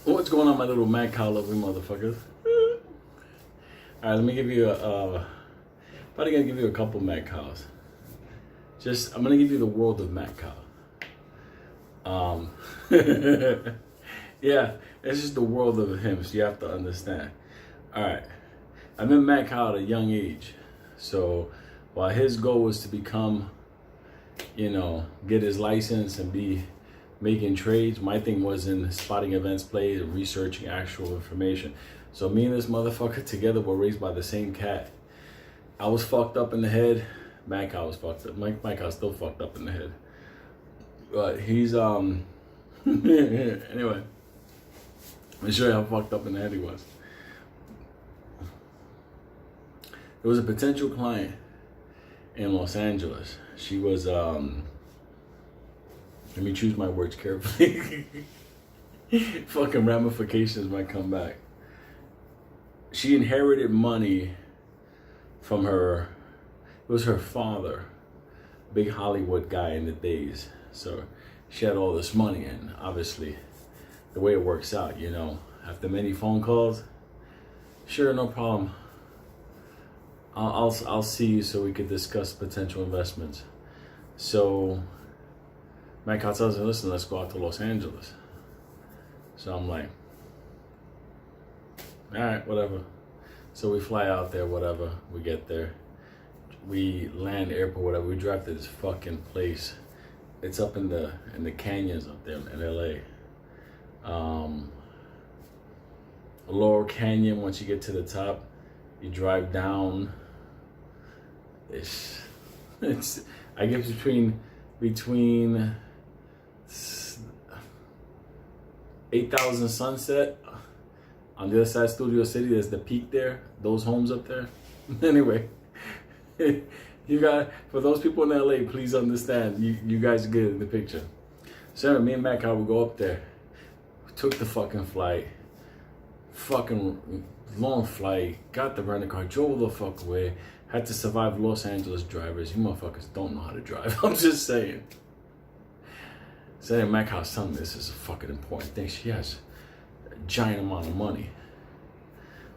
What's going on, my little MADCOW loving motherfuckers? Alright, let me give you probably gonna give you a couple MADCOWs. I'm gonna give you the world of MADCOW. Yeah, it's just the world of him, so you have to understand. Alright, I met MADCOW at a young age. So while his goal was to become, get his license and be making trades, my thing was in spotting events played and researching actual information. So me and this motherfucker together were raised by the same cat. I was fucked up in the head. MADCOW was fucked up. MADCOW's still fucked up in the head. But he's anyway, let me show you how fucked up in the head he was. There was a potential client in Los Angeles. She was let me choose my words carefully. Fucking ramifications might come back. She inherited money from it was her father, big Hollywood guy in the days. So she had all this money, and obviously the way it works out, after many phone calls, sure, no problem. I'll see you so we could discuss potential investments. So MADCOW tells me, listen, let's go out to Los Angeles. So I'm like, all right, whatever. So we fly out there, whatever. We get there. We land airport, whatever. We drive to this fucking place. It's up in the canyons up there in LA. Lower Canyon, once you get to the top, you drive down. It's I guess between 8,000 Sunset on the other side, Studio City. There's the peak there. Those homes up there. Anyway, you got, for those people in LA, please understand. You guys get in the picture. So me and MADCOW would go up there. We took the fucking flight. Fucking long flight. Got the rental car. Drove the fuck away. Had to survive Los Angeles drivers. You motherfuckers don't know how to drive. I'm just saying. Saying MADCOW's telling me this is a fucking important thing. She has a giant amount of money.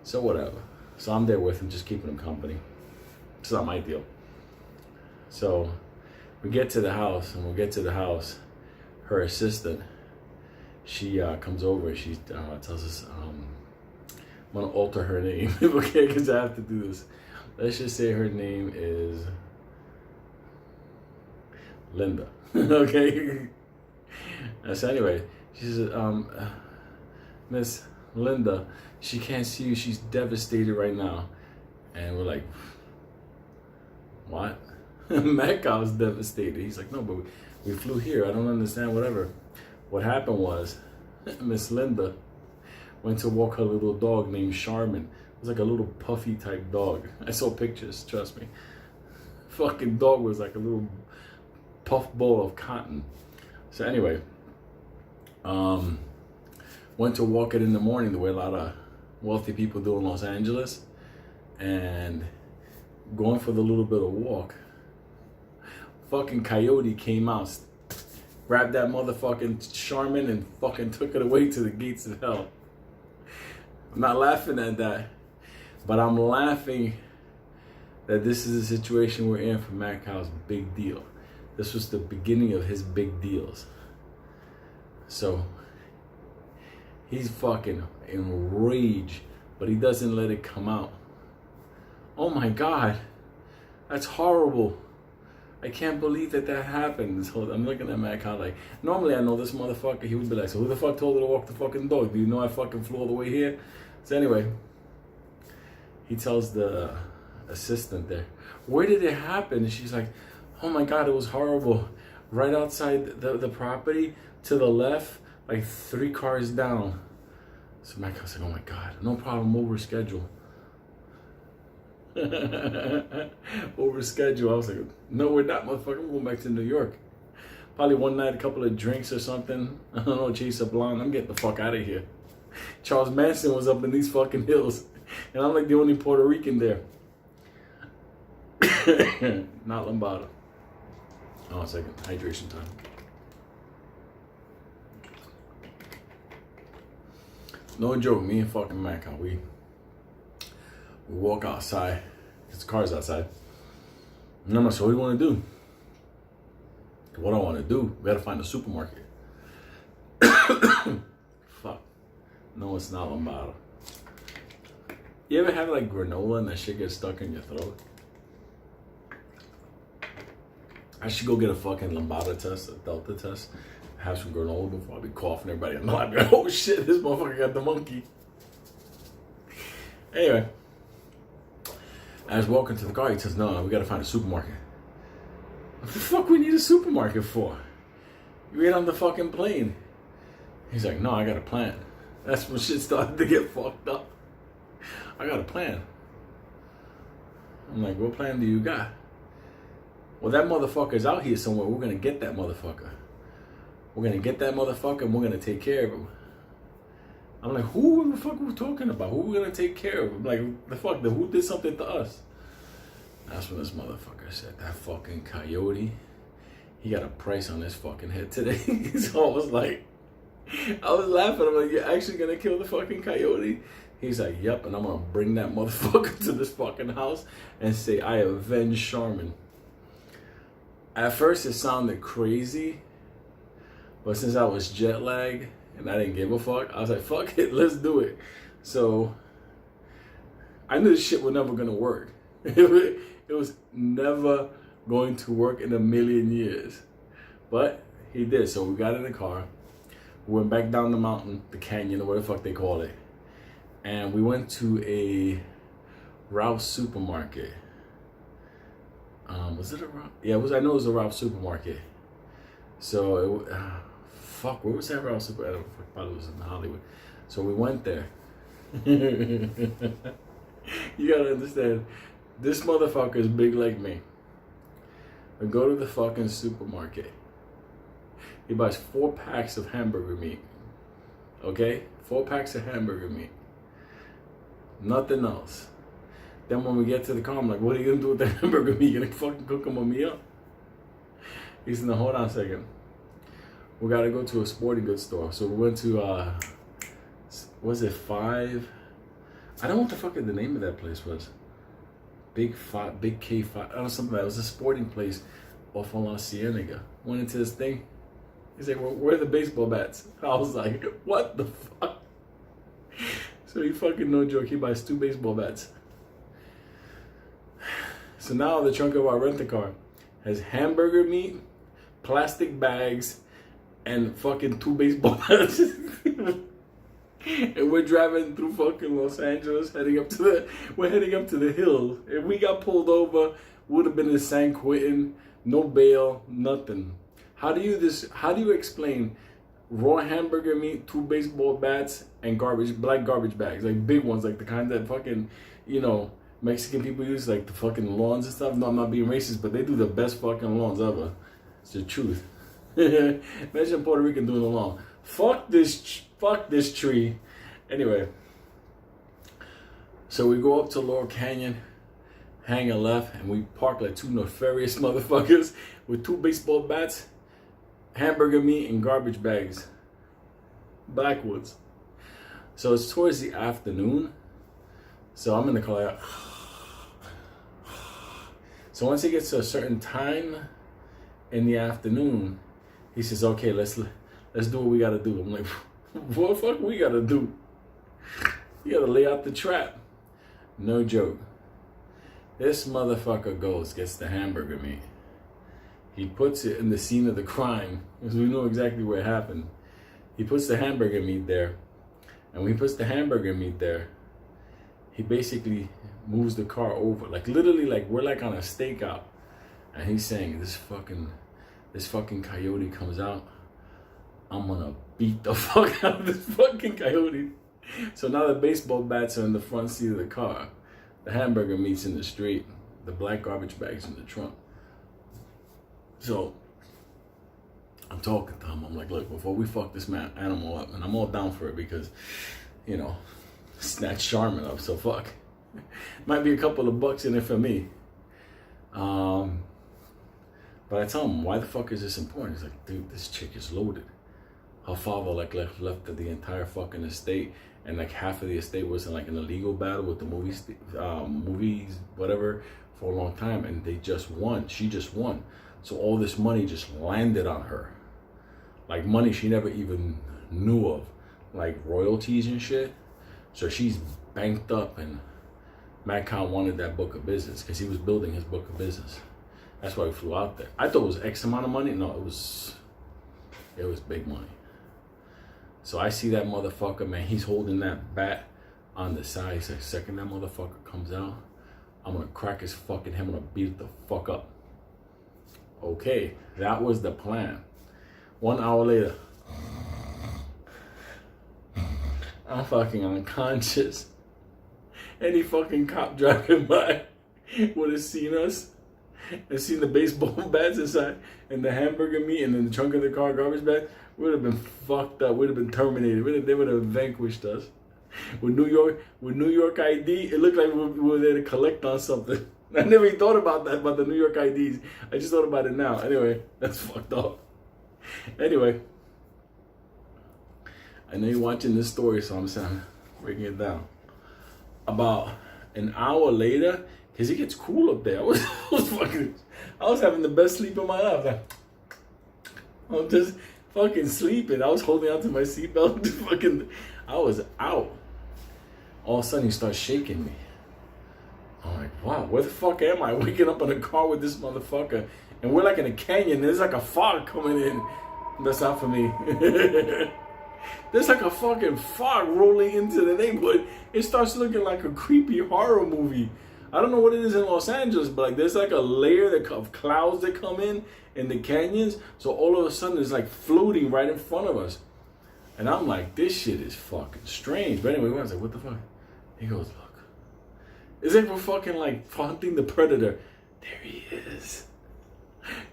So whatever. So I'm there with him, just keeping him company. It's not my deal. So we get to the house, and we'll get to the house. Her assistant, she comes over. She tells us, I'm gonna alter her name, okay? Because I have to do this. Let's just say her name is Linda, okay? So anyway, she says, Miss Linda, she can't see you. She's devastated right now. And we're like, what? MADCOW's devastated. He's like, no, but we flew here. I don't understand, whatever. What happened was, Miss Linda went to walk her little dog named Charmin. It was like a little puffy type dog. I saw pictures, trust me. Fucking dog was like a little puff ball of cotton. So anyway, went to walk it in the morning the way a lot of wealthy people do in Los Angeles. And going for the little bit of walk, fucking coyote came out, grabbed that motherfucking Charmin and fucking took it away to the gates of hell. I'm not laughing at that, but I'm laughing that this is a situation we're in for MADCOW's big deal. This was the beginning of his big deals. So he's fucking enraged, but he doesn't let it come out. Oh my God, that's horrible. I can't believe that happened. So I'm looking at MADCOW like, normally I know this motherfucker, he would be like, so who the fuck told her to walk the fucking dog? Do you know I fucking flew all the way here? So anyway, he tells the assistant there, where did it happen? And she's like, oh my God, it was horrible. Right outside the property, to the left, like 3 cars down. So MADCOW's like, oh my God, no problem, over schedule. Over schedule. I was like, no, we're not, motherfucker. I'm going back to New York. Probably one night, a couple of drinks or something. I don't know, chase a blonde. I'm getting the fuck out of here. Charles Manson was up in these fucking hills, and I'm like the only Puerto Rican there. Not Lombardo. Oh, a second. Hydration time. No joke, me and fucking MADCOW, we walk outside, because the car's outside. And I'm like, so what do you want to do? What I want to do, we gotta find a supermarket. Fuck. No, it's not Lombardo. You ever have like granola and that shit gets stuck in your throat? I should go get a fucking Lombardo test, a Delta test, have some granola before I be coughing everybody. I'm like, oh shit, this motherfucker got the monkey. Anyway, I was walking to the car, he says, no, we gotta find a supermarket. What the fuck we need a supermarket for? You get on the fucking plane. He's like, no, I got a plan. That's when shit started to get fucked up. I got a plan. I'm like, what plan do you got? Well, that motherfucker's out here somewhere. We're gonna get that motherfucker. We're gonna get that motherfucker and we're gonna take care of him. I'm like, who the fuck are we talking about? Who are we gonna take care of him? Like, the fuck, who did something to us? That's when this motherfucker said, that fucking coyote, he got a price on his fucking head today. So I was like, I was laughing. I'm like, you're actually gonna kill the fucking coyote? He's like, yep, and I'm gonna bring that motherfucker to this fucking house and say, I avenge Charmin. At first it sounded crazy, but since I was jet lagged and I didn't give a fuck, I was like, fuck it, let's do it. So I knew this shit was never gonna work. It was never going to work in a million years. But he did. So we got in the car. We went back down the mountain, the canyon, or what the fuck they call it. And we went to a Ralph's supermarket. Was it a Ralph? Yeah, it was. I know it was a Ralph's supermarket. So, fuck, where was that Ralph's supermarket? I thought it was in Hollywood. So we went there. You gotta understand. This motherfucker is big like me. We go to the fucking supermarket. He buys 4 packs of hamburger meat. Okay? 4 packs of hamburger meat. Nothing else. Then when we get to the car, I'm like, what are you gonna do with the hamburger meat? You gonna fucking cook them a meal? He said, no, hold on a second. We gotta go to a sporting goods store. So we went to, was it 5? I don't know what the fuck the name of that place was. Big K5, I don't know, something like that. It was a sporting place off on La Cienega. Went into this thing. He's like, well, where are the baseball bats? I was like, what the fuck? So he fucking, no joke, he buys 2 baseball bats. So now the trunk of our rent-a-car has hamburger meat, plastic bags, and fucking 2 baseball bats. And we're driving through fucking Los Angeles, heading up to the hills. If we got pulled over, would have been in San Quentin, no bail, nothing. How do you explain raw hamburger meat, 2 baseball bats, and black garbage bags, like big ones, like the kind that fucking, you know, Mexican people use, like the fucking lawns and stuff? No, I'm not being racist, but they do the best fucking lawns ever. It's the truth. Imagine Puerto Rican doing a lawn. Fuck this tree. Anyway, so we go up to Laurel Canyon, hang a left, and we park like 2 nefarious motherfuckers with 2 baseball bats, hamburger meat, and garbage bags. Backwoods. So it's towards the afternoon. So I'm in the car. So once it gets to a certain time in the afternoon, he says, okay, let's do what we gotta do. I'm like, what the fuck we gotta do? You gotta lay out the trap. No joke. This motherfucker gets the hamburger meat. He puts it in the scene of the crime, because we know exactly where it happened. He puts the hamburger meat there. And when he puts the hamburger meat there, he basically moves the car over. Like literally, like we're like on a stakeout. And he's saying, this fucking coyote comes out, I'm gonna beat the fuck out of this fucking coyote. So now the baseball bats are in the front seat of the car. The hamburger meat's in the street. The black garbage bag's in the trunk. So I'm talking to him. I'm like, look, before we fuck this animal up, and I'm all down for it because, you know, snatch Charmin up, so fuck. Might be a couple of bucks in it for me. But I tell him, why the fuck is this important? He's like, dude, this chick is loaded. her father like left the entire fucking estate, and like half of the estate was in like an illegal battle with the movies, whatever, for a long time, and they just won. She just won. So all this money just landed on her. Like money she never even knew of. Like royalties and shit. So she's banked up, and MADCOW wanted that book of business because he was building his book of business. That's why we flew out there. I thought it was X amount of money. No, it was big money. So I see that motherfucker, man. He's holding that bat on the side. He's like, second that motherfucker comes out, I'm gonna crack his fucking head. I'm gonna beat it the fuck up. Okay, that was the plan. 1 hour later, I'm fucking unconscious. Any fucking cop driving by would have seen us and seen the baseball bats inside and the hamburger meat and in the trunk of the car garbage bag. We would have been fucked up. We'd have been terminated. They would have vanquished us. With New York ID, it looked like we were there to collect on something. I never even thought about that, about the New York IDs. I just thought about it now. Anyway, that's fucked up. Anyway, I know you're watching this story, so I'm breaking it down. About an hour later, because it gets cool up there, I was having the best sleep of my life. I was just fucking sleeping. I was holding on to my seatbelt. I was out. All of a sudden, he starts shaking me. I'm like, wow, where the fuck am I? Waking up in a car with this motherfucker. And we're like in a canyon. There's like a fog coming in. That's not for me. There's like a fucking fog rolling into the neighborhood. It starts looking like a creepy horror movie. I don't know what it is in Los Angeles, but like there's like a layer of clouds that come in the canyons. So all of a sudden it's like floating right in front of us. And I'm like, this shit is fucking strange. But anyway, I was like, what the fuck? He goes, look. It's like we're fucking like hunting the predator. There he is.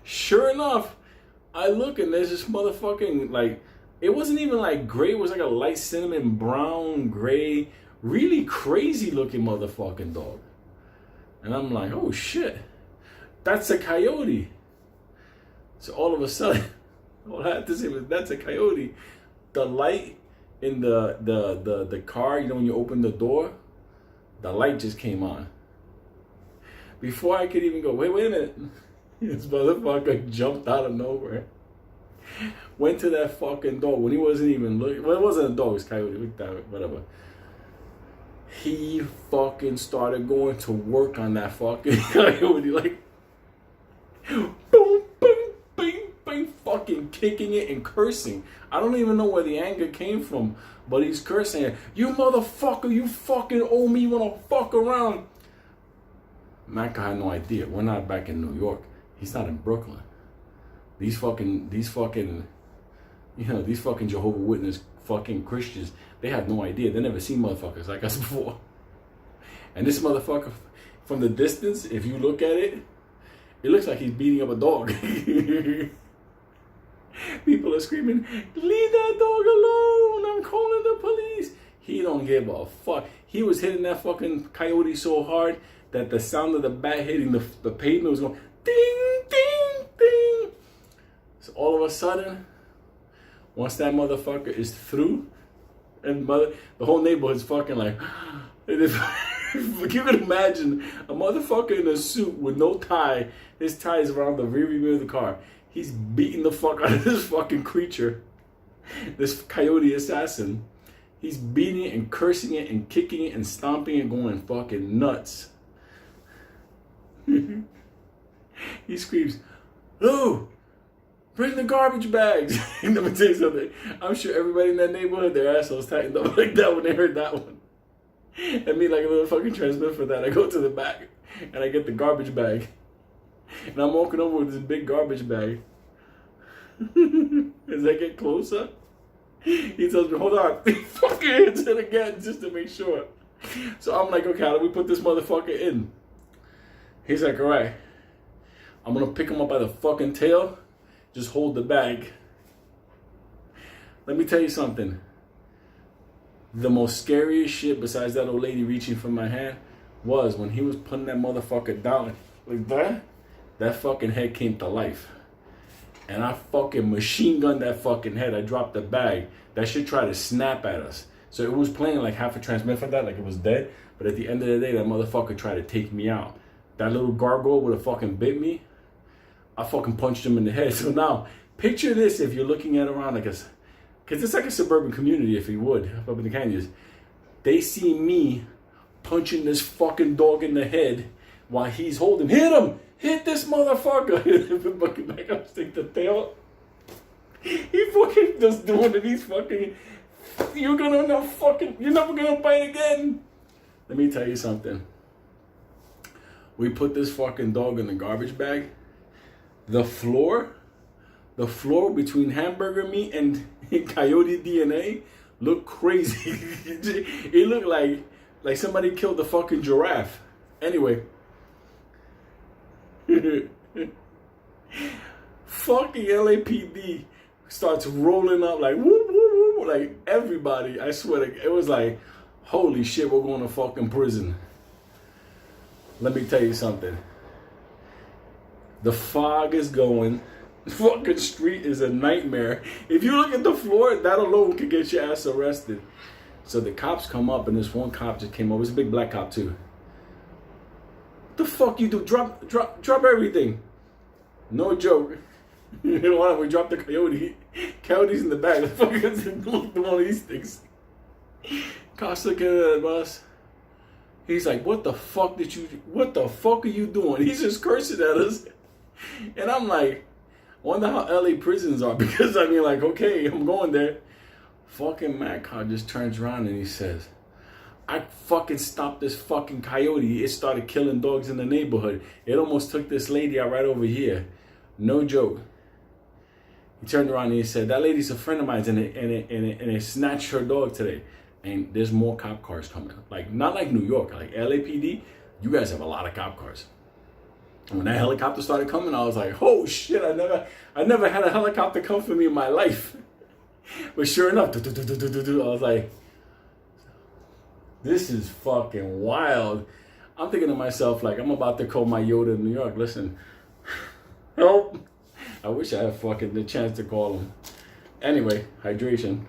Sure enough, I look and there's this motherfucking like, it wasn't even like gray. It was like a light cinnamon brown, gray, really crazy looking motherfucking dog. And I'm like, oh shit, that's a coyote. So all of a sudden, all I had to say was, that's a coyote. The light in the car, you know, when you open the door, the light just came on. Before I could even go, wait a minute. This motherfucker jumped out of nowhere. Went to that fucking dog when he wasn't even looking. Well, it wasn't a dog, it was a coyote, whatever. He fucking started going to work on that fucking coyote, like, boom, boom, bing, bing, fucking kicking it and cursing. I don't even know where the anger came from, but he's cursing. You motherfucker, you fucking owe me, you wanna fuck around. MADCOW had no idea. We're not back in New York. He's not in Brooklyn. These fucking, you know, these fucking Jehovah's Witness fucking Christians, they have no idea. They never seen motherfuckers like us before. And this motherfucker, from the distance, if you look at it, it looks like he's beating up a dog. People are screaming, leave that dog alone, I'm calling the police. He don't give a fuck. He was hitting that fucking coyote so hard that the sound of the bat hitting the pavement was going ding, ding, ding. So all of a sudden, once that motherfucker is through, and the whole neighborhood's fucking like, you can imagine a motherfucker in a suit with no tie. His tie is around the rear view of the car. He's beating the fuck out of this fucking creature, this coyote assassin. He's beating it and cursing it and kicking it and stomping it, going fucking nuts. He screams, "Oh, bring the garbage bags." And let me tell you something. I'm sure everybody in that neighborhood, their assholes tightened up like that when they heard that one. And me, like a little fucking transmit for that, I go to the back and I get the garbage bag. And I'm walking over with this big garbage bag. As I get closer, he tells me, hold on. He fucking hits it again just to make sure. So I'm like, okay, how do we put this motherfucker in? He's like, all right, I'm going to pick him up by the fucking tail. Just hold the bag. Let me tell you something. The most scariest shit besides that old lady reaching for my hand was when he was putting that motherfucker down like that. That fucking head came to life. and I fucking machine gunned that fucking head. I dropped the bag. That shit tried to snap at us. So it was playing like half a transmit for that, like it was dead. But at the end of the day, that motherfucker tried to take me out. That little gargoyle would have fucking bit me. I fucking punched him in the head. So now, picture this if you're looking at around like a, because it's like a suburban community, if you would, up in the canyons. They see me punching this fucking dog in the head while he's holding, hit him! Hit this motherfucker! Fucking back up, stick the tail. He fucking just doing it. He's fucking, you're never gonna bite again. Let me tell you something. We put this fucking dog in the garbage bag. The floor between hamburger meat and coyote DNA looked crazy. It looked like somebody killed the fucking giraffe. Anyway. Fucking LAPD starts rolling up like whoop, whoop, whoop, like everybody. I swear it was like, holy shit, we're going to fucking prison. Let me tell you something. The fog is going. The fucking street is a nightmare. If you look at the floor, that alone could get your ass arrested. So the cops come up, and this one cop just came over. It's a big black cop too. What the fuck you do? Drop everything. No joke. You know what? We dropped the coyote. Coyote's in the back. The fuck is one of these things. Cops looking at us. He's like, what the fuck are you doing? He's just cursing at us. And I'm like, I wonder how LA prisons are, because I mean, like, okay, I'm going there. Fucking MADCOW just turns around and he says, I fucking stopped this fucking coyote. It started killing dogs in the neighborhood. It almost took this lady out right over here. No joke. He turned around and he said, that lady's a friend of mine, and it snatched her dog today. And there's more cop cars coming. Like, not like New York, like LAPD, you guys have a lot of cop cars. And when that helicopter started coming, I was like, oh shit, I never had a helicopter come for me in my life. But sure enough, I was like, this is fucking wild. I'm thinking to myself, like, I'm about to call my Yoda in New York. Listen, help. I wish I had fucking the chance to call him. Anyway, hydration.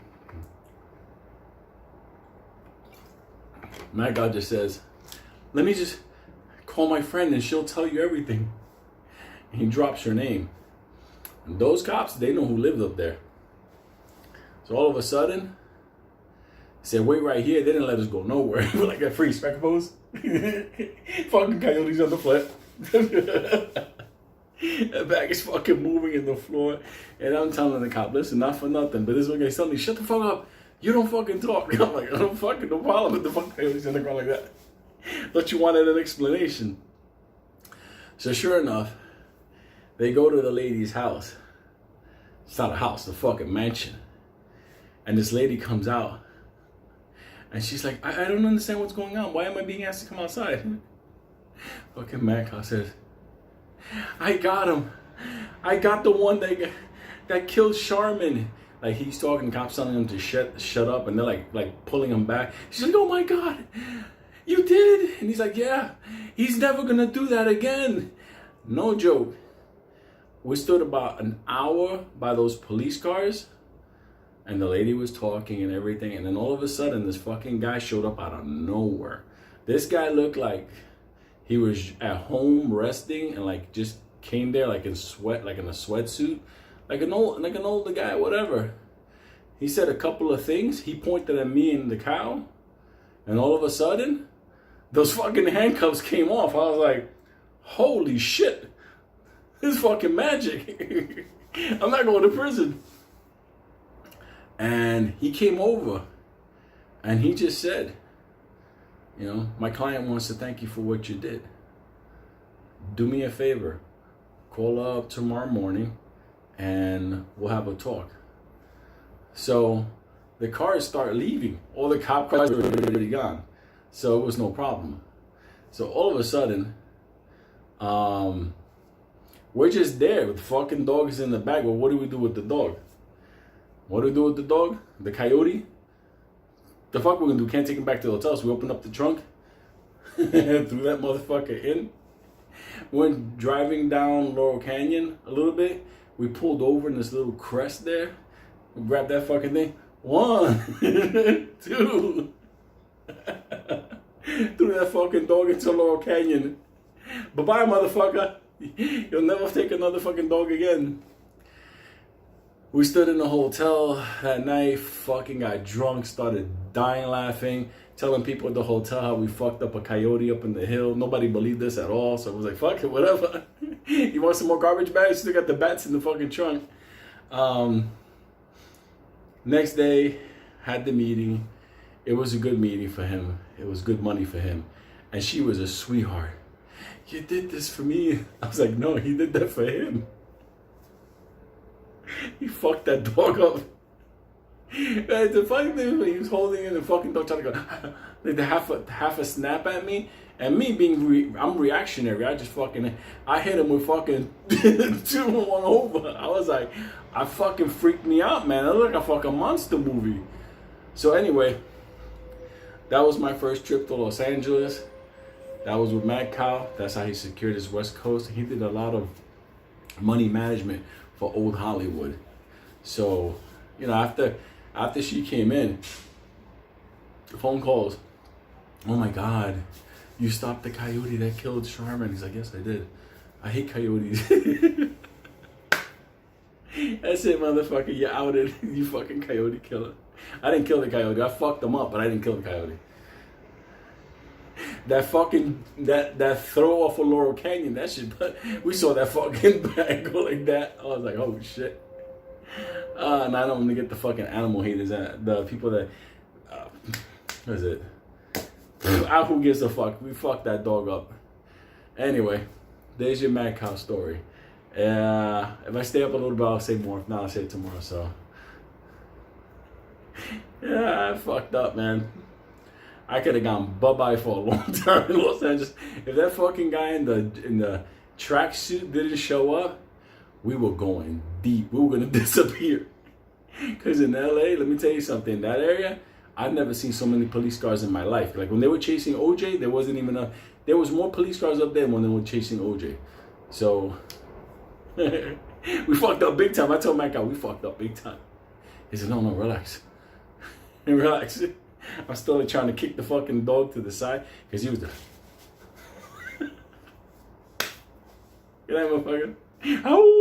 MADCOW just says, let me just call my friend and she'll tell you everything. And he drops her name. And those cops, they know who lived up there. So all of a sudden, he said, wait right here. They didn't let us go nowhere. We're like a free spec pose. Fucking coyotes on the flat. The bag is fucking moving in the floor. And I'm telling the cop, listen, not for nothing, but this one guy's telling me, shut the fuck up. You don't fucking talk. I'm like, I don't fucking no problem with the fucking coyotes in the ground like that. But you wanted an explanation. So sure enough, they go to the lady's house. It's not a house, it's a fucking mansion. And this lady comes out. And she's like, I don't understand what's going on. Why am I being asked to come outside? Fucking MADCOW says, I got him. I got the one that killed Charmin. Like, he's talking, cops telling him to shut up, and they're like pulling him back. She's like, oh my God, you did? And he's like, yeah, he's never gonna do that again. No joke. We stood about an hour by those police cars, and the lady was talking and everything, and then all of a sudden, this fucking guy showed up out of nowhere. This guy looked like he was at home resting and like just came there like in sweat, like in a sweatsuit. Like an older guy, whatever. He said a couple of things. He pointed at me and the cow. And all of a sudden, those fucking handcuffs came off. I was like, holy shit. This is fucking magic. I'm not going to prison. And he came over. And he just said, you know, my client wants to thank you for what you did. Do me a favor. Call up tomorrow morning. And we'll have a talk. So the cars start leaving. All the cop cars were already gone. So it was no problem. So all of a sudden, we're just there with the fucking dogs in the back. Well, what do we do with the dog? What do we do with the dog? The coyote? The fuck we're gonna do? Can't take him back to the hotel. So we open up the trunk and threw that motherfucker in. Went driving down Laurel Canyon a little bit. We pulled over in this little crest there. We grabbed that fucking thing. 1, 2. Threw that fucking dog into Laurel Canyon. Bye-bye, motherfucker. You'll never take another fucking dog again. We stood in the hotel that night, fucking got drunk, started dying laughing, telling people at the hotel how we fucked up a coyote up in the hill. Nobody believed us at all, so I was like, fuck it, whatever. You want some more garbage bags? Still got the bats in the fucking trunk. Next day, had the meeting. It was a good meeting for him. It was good money for him. And she was a sweetheart. You did this for me. I was like, no, he did that for him. He fucked that dog up. And the funny thing was he was holding in the fucking dog trying to go like half a snap at me. And me being I'm reactionary. I hit him with fucking 2 and 1 over. I was like, I fucking freaked me out, man. I looked like a fucking monster movie. So anyway, that was my first trip to Los Angeles. That was with MADCOW. That's how he secured his West Coast. He did a lot of money management for old Hollywood. So, you know, after she came in, phone calls. Oh my God, you stopped the coyote that killed Sharman. He's like, yes, I did. I hate coyotes. That's it, motherfucker. You outed. You fucking coyote killer. I didn't kill the coyote. I fucked him up, but I didn't kill the coyote. That fucking that throw off of Laurel Canyon, that shit. But we saw that fucking bag go like that. I was like, oh shit. And I don't want to get the fucking animal haters, the people that what is it? Who gives a fuck? We fucked that dog up. Anyway, there's your MADCOW story. If I stay up a little bit, I'll say more. If not, I'll say it tomorrow. So yeah, I fucked up, man. I could have gone bye-bye for a long time in Los Angeles. If that fucking guy in the tracksuit didn't show up, we were going deep. We were going to disappear. Because in LA, let me tell you something, in that area, I've never seen so many police cars in my life. Like when they were chasing OJ, there wasn't even there was more police cars up there when they were chasing OJ. So, we fucked up big time. I told MADCOW, we fucked up big time. He said, no, relax. Relax. I'm still trying to kick the fucking dog to the side because he was the. Good night, motherfucker. Ow!